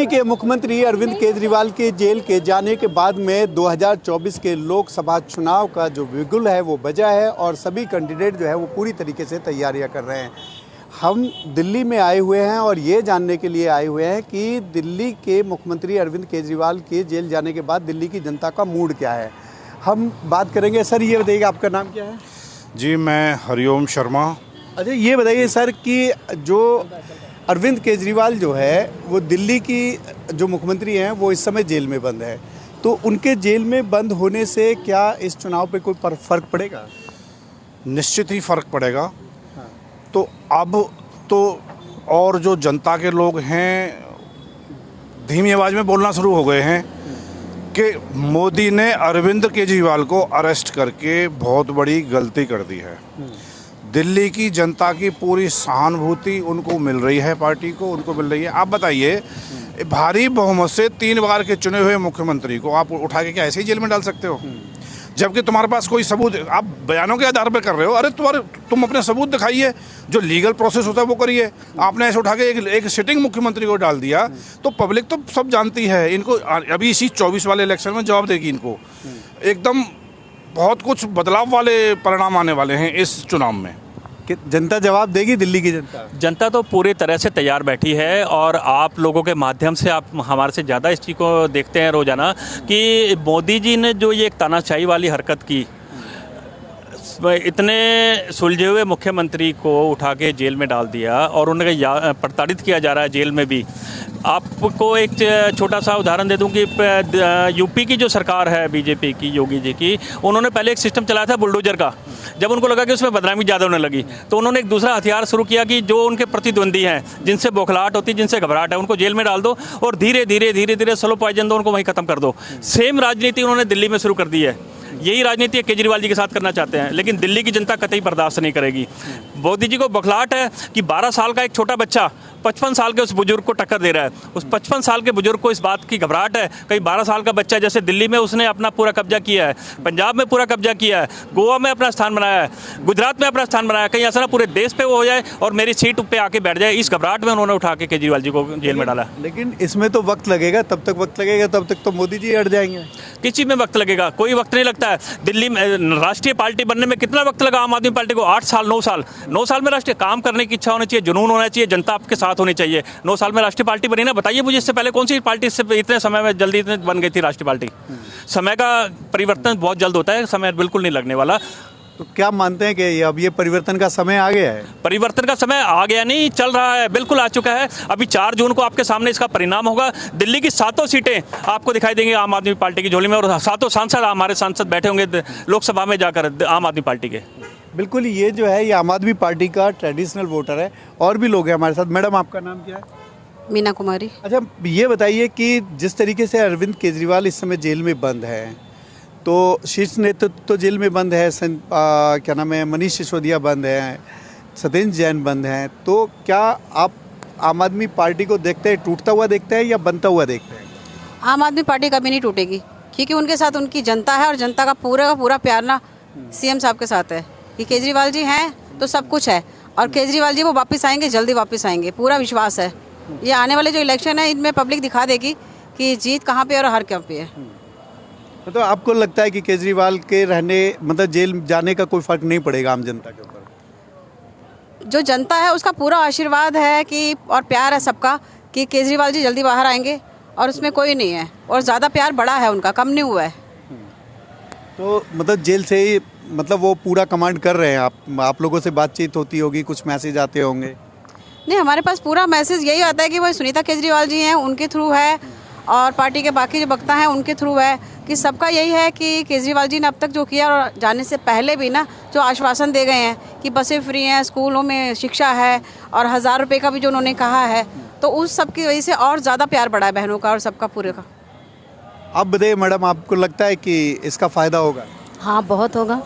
के मुख्यमंत्री अरविंद केजरीवाल के जेल के जाने के बाद में 2024 के लोकसभा चुनाव का जो बिगुल है वो बजा है और सभी कैंडिडेट जो है वो पूरी तरीके से तैयारियां कर रहे हैं। हम दिल्ली में आए हुए हैं और ये जानने के लिए आए हुए हैं कि दिल्ली के मुख्यमंत्री अरविंद केजरीवाल के जेल जाने के बाद दिल्ली की जनता का मूड क्या है, हम बात करेंगे। सर ये बताइए आपका नाम क्या है? जी मैं हरिओम शर्मा। अच्छा ये बताइए सर कि जो अरविंद केजरीवाल जो है वो दिल्ली की जो मुख्यमंत्री हैं वो इस समय जेल में बंद है, तो उनके जेल में बंद होने से क्या इस चुनाव पे कोई फ़र्क पड़ेगा? निश्चित ही फ़र्क पड़ेगा। हाँ। तो अब तो और जो जनता के लोग हैं धीमी आवाज़ में बोलना शुरू हो गए हैं कि मोदी ने अरविंद केजरीवाल को अरेस्ट करके बहुत बड़ी गलती कर दी है। दिल्ली की जनता की पूरी सहानुभूति उनको मिल रही है, पार्टी को उनको मिल रही है। आप बताइए, भारी बहुमत से 3 बार के चुने हुए मुख्यमंत्री को आप उठा के क्या ऐसे ही जेल में डाल सकते हो? जबकि तुम्हारे पास कोई सबूत, आप बयानों के आधार पर कर रहे हो। अरे तुम अपने सबूत दिखाइए, जो लीगल प्रोसेस होता है वो करिए। आपने ऐसे उठा के एक सिटिंग मुख्यमंत्री को डाल दिया, तो पब्लिक तो सब जानती है इनको। अभी इसी 24 वाले इलेक्शन में जवाब देगी इनको। एकदम बहुत कुछ बदलाव वाले परिणाम आने वाले हैं इस चुनाव में। कि जनता जवाब देगी? दिल्ली की जनता तो पूरी तरह से तैयार बैठी है और आप लोगों के माध्यम से आप हमारे से ज़्यादा इस चीज़ को देखते हैं रोज़ाना कि मोदी जी ने जो ये एक तानाशाही वाली हरकत की, इतने सुलझे हुए मुख्यमंत्री को उठा के जेल में डाल दिया और उन्हें प्रताड़ित किया जा रहा है जेल में भी। आपको एक छोटा सा उदाहरण दे दूं कि यूपी की जो सरकार है बीजेपी की, योगी जी की, उन्होंने पहले एक सिस्टम चलाया था बुलडोजर का। जब उनको लगा कि उसमें बदनामी ज़्यादा होने लगी तो उन्होंने एक दूसरा हथियार शुरू किया कि जो उनके प्रतिद्वंदी हैं, जिनसे बौखलाहट होती है, जिनसे घबराहट है, उनको जेल में डाल दो और धीरे धीरे स्लो पॉइजन दो, उनको वहीं ख़त्म कर दो। सेम राजनीति उन्होंने दिल्ली में शुरू कर दी है। यही राजनीति केजरीवाल जी के साथ करना चाहते हैं, लेकिन दिल्ली की जनता कतई बर्दाश्त नहीं करेगी। मोदी जी को बौखलाहट है कि 12 साल का एक छोटा बच्चा 55 साल के उस बुजुर्ग को टक्कर दे रहा है। उस 55 साल के बुजुर्ग को इस बात की घबराहट है कहीं 12 साल का बच्चा, जैसे दिल्ली में उसने अपना पूरा कब्जा किया है, पंजाब में पूरा कब्जा किया है, गोवा में अपना स्थान बनाया है, गुजरात में अपना स्थान बनाया है, कहीं ऐसा ना पूरे देश पे वो हो जाए और मेरी सीट पे आके बैठ जाए। इस घबराहट में उन्होंने उठा के केजरीवाल जी को जेल में डाला। लेकिन इसमें तो वक्त लगेगा, तब तक वक्त लगेगा, तब तक तो मोदी जी अड़ जाएंगे। किस चीज़ में वक्त लगेगा? कोई वक्त नहीं लगता है। दिल्ली में राष्ट्रीय पार्टी बनने में कितना वक्त लगा आम आदमी पार्टी को? 8 साल 9 साल। 9 साल में राष्ट्रीय काम करने की इच्छा होनी चाहिए, जुनून होना चाहिए, जनता आपके साथ होनी चाहिए। 9 साल में राष्ट्रीय पार्टी बनी ना? बताइए मुझे, इससे पहले कौन सी पार्टी इससे इतने समय में जल्दी इतने बन गई थी राष्ट्रीय पार्टी? समय का परिवर्तन बहुत जल्द होता है, समय बिल्कुल नहीं लगने वाला। तो क्या मानते हैं कि अब ये परिवर्तन का समय आ गया है? परिवर्तन का समय आ गया नहीं, चल रहा है, बिल्कुल आ चुका है। अभी 4 जून को आपके सामने इसका परिणाम होगा। दिल्ली की 7 सीटें आपको दिखाई देंगी आम आदमी पार्टी की झोली में और 7 सांसद, हमारे सांसद बैठे होंगे लोकसभा में जाकर आम आदमी पार्टी के। बिल्कुल, ये जो है ये आम आदमी पार्टी का ट्रेडिशनल वोटर है। और भी लोग हैं हमारे साथ। मैडम आपका नाम क्या है? मीना कुमारी। अच्छा ये बताइए कि जिस तरीके से अरविंद केजरीवाल इस समय जेल में बंद है, तो शीर्ष नेतृत्व तो जेल में बंद है, क्या नाम है, मनीष सिसोदिया बंद है, सत्येंद्र जैन बंद हैं, तो क्या आप आम आदमी पार्टी को देखते हैं टूटता हुआ देखते हैं या बनता हुआ देखते हैं? आम आदमी पार्टी कभी नहीं टूटेगी, क्योंकि उनके साथ उनकी जनता है और जनता का पूरा प्यार ना सीएम साहब के साथ है। कि केजरीवाल जी हैं तो सब कुछ है और केजरीवाल जी वो वापस आएंगे, जल्दी वापस आएंगे, पूरा विश्वास है। ये आने वाले जो इलेक्शन है इनमें पब्लिक दिखा देगी कि जीत कहाँ पे और हार कहाँ पे है। तो आपको लगता है कि केजरीवाल के रहने, मतलब जेल जाने का कोई फर्क नहीं पड़ेगा आम जनता के ऊपर? जो जनता है उसका पूरा आशीर्वाद है कि और प्यार है सबका कि केजरीवाल जी जल्दी बाहर आएंगे और उसमें कोई नहीं है और ज़्यादा प्यार बड़ा है उनका, कम नहीं हुआ है। तो मतलब जेल से ही मतलब वो पूरा कमांड कर रहे हैं? आप लोगों से बातचीत होती होगी, कुछ मैसेज आते होंगे? नहीं, हमारे पास पूरा मैसेज यही आता है कि वो सुनीता केजरीवाल जी हैं उनके थ्रू है और पार्टी के बाकी जो वक्ता हैं उनके थ्रू है कि सबका यही है कि केजरीवाल जी ने अब तक जो किया और जाने से पहले भी ना जो आश्वासन दे गए हैं कि बसें फ्री हैं, स्कूलों में शिक्षा है और 1000 रुपये का भी जो उन्होंने कहा है, तो उस सब की वजह से और ज़्यादा प्यार बढ़ा है बहनों का और सबका पूरे का। आप बताइए मैडम, आपको लगता है कि इसका फ़ायदा होगा? हाँ बहुत होगा।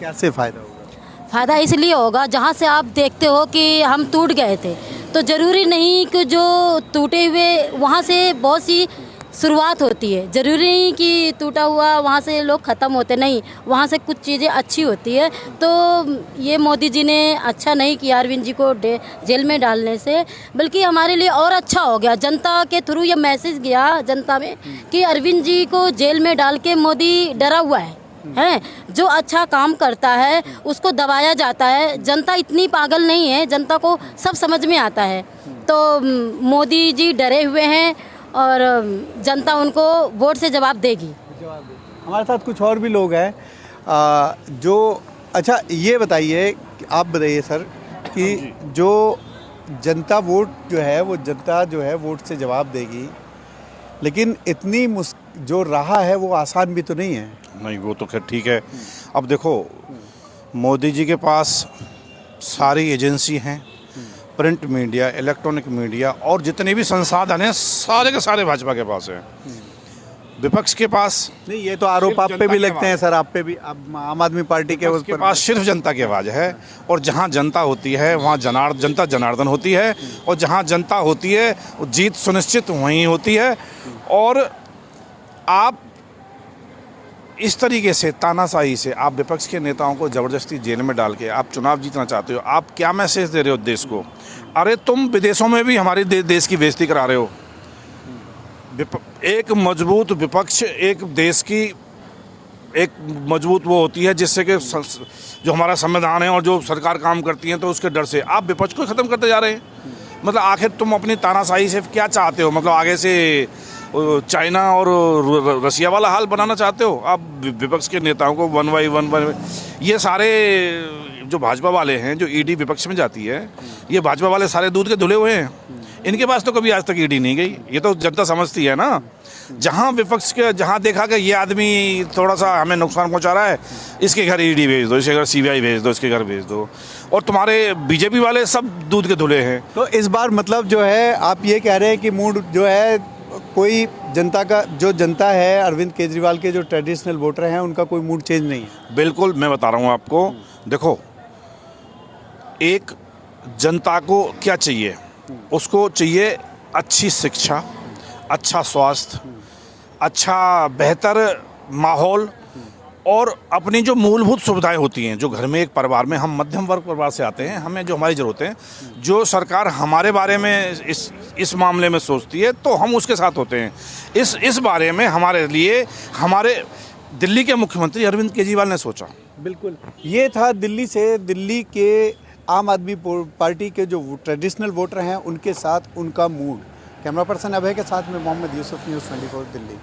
कैसे फ़ायदा होगा? फ़ायदा इसलिए होगा जहाँ से आप देखते हो कि हम टूट गए थे, तो ज़रूरी नहीं कि जो टूटे हुए वहाँ से बहुत सी शुरुआत होती है। ज़रूरी नहीं कि टूटा हुआ वहाँ से लोग ख़त्म होते, नहीं, वहाँ से कुछ चीज़ें अच्छी होती है। तो ये मोदी जी ने अच्छा नहीं किया अरविंद जी को जेल में डालने से, बल्कि हमारे लिए और अच्छा हो गया। जनता के थ्रू ये मैसेज गया जनता में कि अरविंद जी को जेल में डाल के मोदी डरा हुआ है, जो अच्छा काम करता है उसको दबाया जाता है। जनता इतनी पागल नहीं है, जनता को सब समझ में आता है। तो मोदी जी डरे हुए हैं और जनता उनको वोट से जवाब देगी। हमारे साथ कुछ और भी लोग हैं जो, अच्छा ये बताइए, आप बताइए सर कि जो जनता वोट जो है वो जनता जो है वोट से जवाब देगी, लेकिन इतनी जो रहा है वो आसान भी तो नहीं है। नहीं, वो तो खैर ठीक है। अब देखो, मोदी जी के पास सारी एजेंसी हैं, प्रिंट मीडिया, इलेक्ट्रॉनिक मीडिया और जितने भी संसाधन हैं सारे के सारे भाजपा के पास हैं। विपक्ष के पास नहीं, ये तो आरोप आप पे भी लगते हैं सर, आप पे भी, आप आम आदमी पार्टी के उसके पास सिर्फ जनता की आवाज़ है। और जहां जनता होती है वहां जनता जनार्दन होती है, और जहां जनता होती है वो जीत सुनिश्चित वहीं होती है। और आप इस तरीके से तानाशाही से आप विपक्ष के नेताओं को ज़बरदस्ती जेल में डाल के आप चुनाव जीतना चाहते हो, आप क्या मैसेज दे रहे हो देश को? अरे तुम विदेशों में भी हमारे देश की बेइज्जती करा रहे हो। एक मजबूत विपक्ष एक देश की एक मजबूत वो होती है जिससे कि जो हमारा संविधान है और जो सरकार काम करती है, तो उसके डर से आप विपक्ष को ख़त्म करते जा रहे हैं। मतलब आखिर तुम अपनी तानाशाही से क्या चाहते हो? मतलब आगे से चाइना और रसिया वाला हाल बनाना चाहते हो? आप विपक्ष के नेताओं को वन बाई वन ये सारे जो भाजपा वाले हैं, जो ईडी विपक्ष में जाती है, ये भाजपा वाले सारे दूध के धुले हुए हैं। इनके पास तो कभी आज तक ईडी नहीं गई। ये तो जनता समझती है ना। जहां विपक्ष के जहां देखा कि ये आदमी थोड़ा सा हमें नुकसान पहुंचा रहा है, इसके घर ईडी भेज दो, इसके घर सीबीआई भेज दो, इसके घर भेज दो। और तुम्हारे बीजेपी वाले सब दूध के धुले हैं। तो इस बार मतलब जो है आप ये कह रहे हैं कि मूड जो है कोई जनता का, जो जनता है अरविंद केजरीवाल के जो ट्रेडिशनल वोटर हैं उनका कोई मूड चेंज नहीं है। बिल्कुल, मैं बता रहा हूँ आपको। देखो, एक जनता को क्या चाहिए? उसको चाहिए अच्छी शिक्षा, अच्छा स्वास्थ्य, अच्छा बेहतर माहौल, और अपनी जो मूलभूत सुविधाएं होती हैं, जो घर में एक परिवार में, हम मध्यम वर्ग परिवार से आते हैं, हमें जो हमारी ज़रूरतें हैं, जो सरकार हमारे बारे में इस मामले में सोचती है तो हम उसके साथ होते हैं। इस बारे में हमारे लिए हमारे दिल्ली के मुख्यमंत्री अरविंद केजरीवाल ने सोचा। बिल्कुल, ये था दिल्ली से, दिल्ली के आम आदमी पार्टी के जो ट्रेडिशनल वोटर हैं उनके साथ उनका मूड। कैमरा पर्सन अभय के साथ में मोहम्मद यूसुफ, न्यूज़ 24 दिल्ली।